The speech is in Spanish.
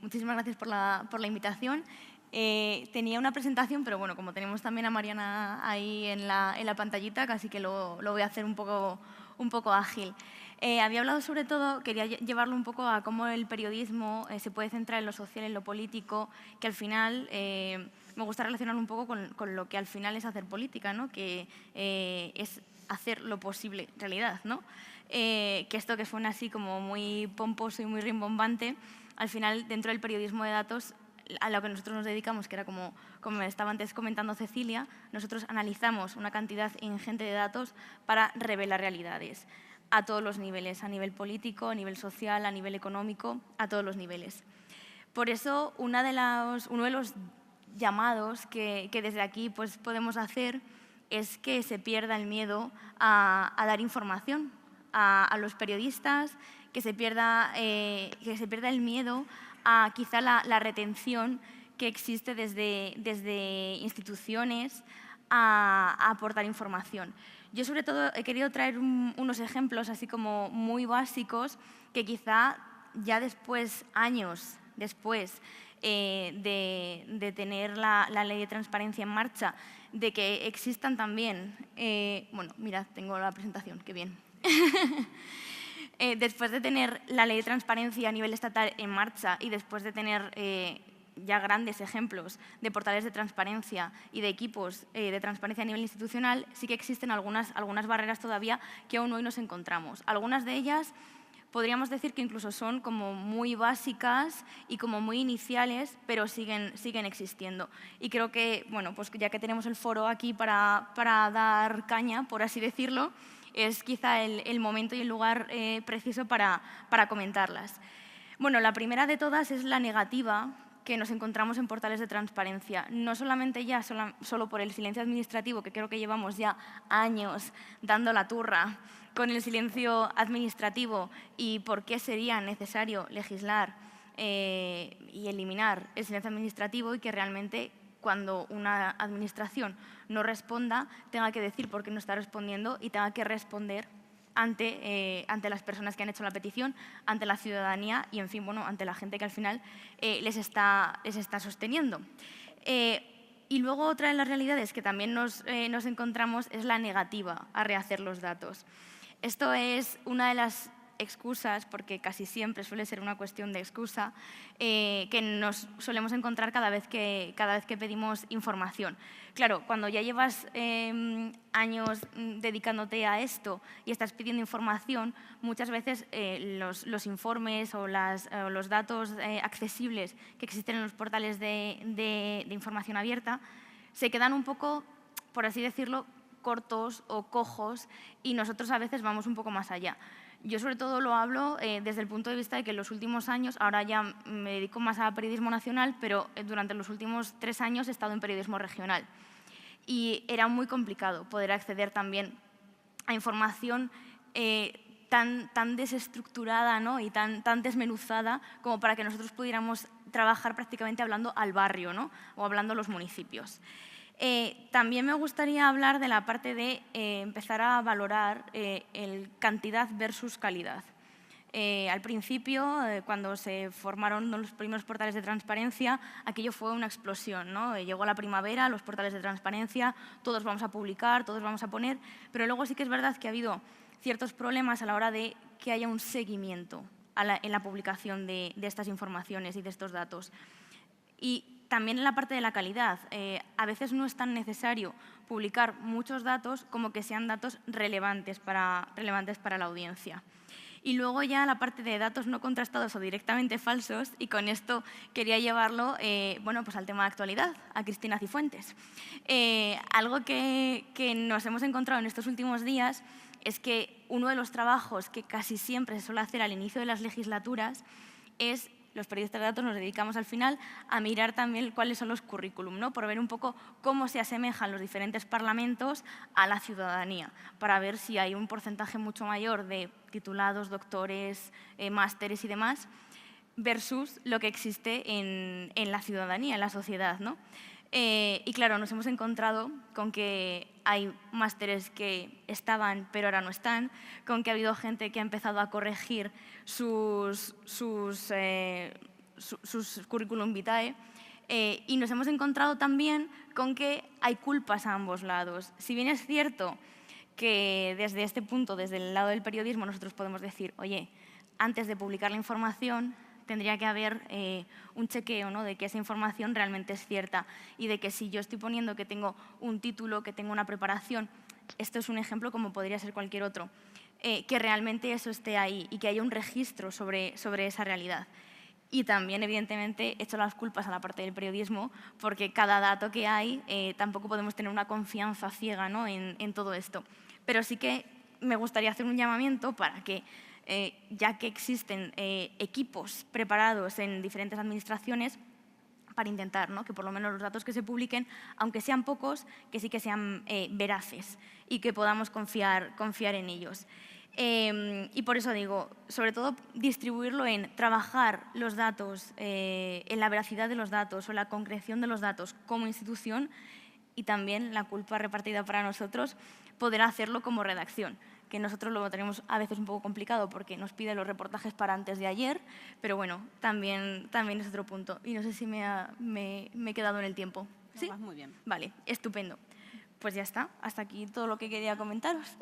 Muchísimas gracias por la invitación. Tenía una presentación, pero bueno, como tenemos también a Mariana ahí en la pantallita, casi que lo voy a hacer un poco ágil. Había hablado sobre todo, quería llevarlo un poco a cómo el periodismo se puede centrar en lo social, en lo político, que al final me gusta relacionarlo un poco con lo que al final es hacer política, ¿no? Que es hacer lo posible realidad, ¿no? Que esto que suena así como muy pomposo y muy rimbombante, al final dentro del periodismo de datos a lo que nosotros nos dedicamos, que era como me estaba antes comentando Cecilia, nosotros analizamos una cantidad ingente de datos para revelar realidades a todos los niveles, a nivel político, a nivel social, a nivel económico, a todos los niveles. Por eso, uno de los llamados que desde aquí pues, podemos hacer es que se pierda el miedo a dar información a los periodistas, que se pierda el miedo a quizá la retención que existe desde instituciones a aportar información. Yo sobre todo he querido traer unos ejemplos así como muy básicos que quizá ya después, años después de tener la ley de transparencia en marcha, de que existan también, bueno, mirad, tengo la presentación, qué bien. Después de tener la ley de transparencia a nivel estatal en marcha y después de tener ya grandes ejemplos de portales de transparencia y de equipos de transparencia a nivel institucional, sí que existen algunas barreras todavía que aún hoy nos encontramos. Algunas de ellas podríamos decir que incluso son como muy básicas y como muy iniciales, pero siguen existiendo. Y creo que, bueno, pues ya que tenemos el foro aquí para dar caña, por así decirlo, es quizá el momento y el lugar preciso para comentarlas. Bueno, la primera de todas es la negativa que nos encontramos en portales de transparencia, no solamente ya solo por el silencio administrativo, que creo que llevamos ya años dando la turra con el silencio administrativo y por qué sería necesario legislar y eliminar el silencio administrativo y que realmente cuando una administración no responda tenga que decir por qué no está respondiendo y tenga que responder ante las personas que han hecho la petición, ante la ciudadanía y, en fin, bueno, ante la gente que al final les está sosteniendo. Y luego otra de las realidades que también nos encontramos es la negativa a rehacer los datos. Esto es una de las excusas, porque casi siempre suele ser una cuestión de excusa, que nos solemos encontrar cada vez que pedimos información. Claro, cuando ya llevas años dedicándote a esto y estás pidiendo información, muchas veces los informes o los datos accesibles que existen en los portales de información abierta se quedan un poco, por así decirlo, cortos o cojos y nosotros a veces vamos un poco más allá. Yo sobre todo lo hablo desde el punto de vista de que en los últimos años, ahora ya me dedico más a periodismo nacional, pero durante los últimos 3 años he estado en periodismo regional. Y era muy complicado poder acceder también a información tan desestructurada, ¿no? Y tan desmenuzada como para que nosotros pudiéramos trabajar prácticamente hablando al barrio, ¿no? O hablando a los municipios. También me gustaría hablar de la parte de empezar a valorar el cantidad versus calidad. Al principio, cuando se formaron los primeros portales de transparencia, aquello fue una explosión, ¿no? Llegó la primavera, los portales de transparencia, todos vamos a publicar, todos vamos a poner, pero luego sí que es verdad que ha habido ciertos problemas a la hora de que haya un seguimiento en la publicación de estas informaciones y de estos datos. Y también en la parte de la calidad, a veces no es tan necesario publicar muchos datos como que sean datos relevantes para la audiencia. Y luego ya la parte de datos no contrastados o directamente falsos, y con esto quería llevarlo bueno, pues al tema de actualidad, a Cristina Cifuentes. Algo que nos hemos encontrado en estos últimos días es que uno de los trabajos que casi siempre se suele hacer al inicio de las legislaturas es los periodistas de datos nos dedicamos al final a mirar también cuáles son los currículum, ¿no? Por ver un poco cómo se asemejan los diferentes parlamentos a la ciudadanía, para ver si hay un porcentaje mucho mayor de titulados, doctores, másteres y demás, versus lo que existe en la ciudadanía, en la sociedad, ¿no? Y claro, nos hemos encontrado con que hay másteres que estaban pero ahora no están, con que ha habido gente que ha empezado a corregir sus sus currículum vitae, y nos hemos encontrado también con que hay culpas a ambos lados. Si bien es cierto que desde este punto, desde el lado del periodismo, nosotros podemos decir, oye, antes de publicar la información tendría que haber un chequeo, ¿no?, de que esa información realmente es cierta y de que si yo estoy poniendo que tengo un título, que tengo una preparación, esto es un ejemplo como podría ser cualquier otro, que realmente eso esté ahí y que haya un registro sobre esa realidad. Y también, evidentemente, echo las culpas a la parte del periodismo, porque cada dato que hay tampoco podemos tener una confianza ciega, ¿no?, en todo esto. Pero sí que me gustaría hacer un llamamiento para que, ya que existen equipos preparados en diferentes administraciones, para intentar, ¿no?, que por lo menos los datos que se publiquen, aunque sean pocos, que sí que sean veraces y que podamos confiar en ellos. Y por eso digo, sobre todo distribuirlo en trabajar los datos, en la veracidad de los datos o la concreción de los datos como institución, y también la culpa repartida para nosotros, poder hacerlo como redacción, que nosotros lo tenemos a veces un poco complicado porque nos piden los reportajes para antes de ayer, pero bueno, también es otro punto. Y no sé si me he quedado en el tiempo. No, ¿Sí? vas muy bien. Vale, estupendo. Pues ya está, hasta aquí todo lo que quería comentaros.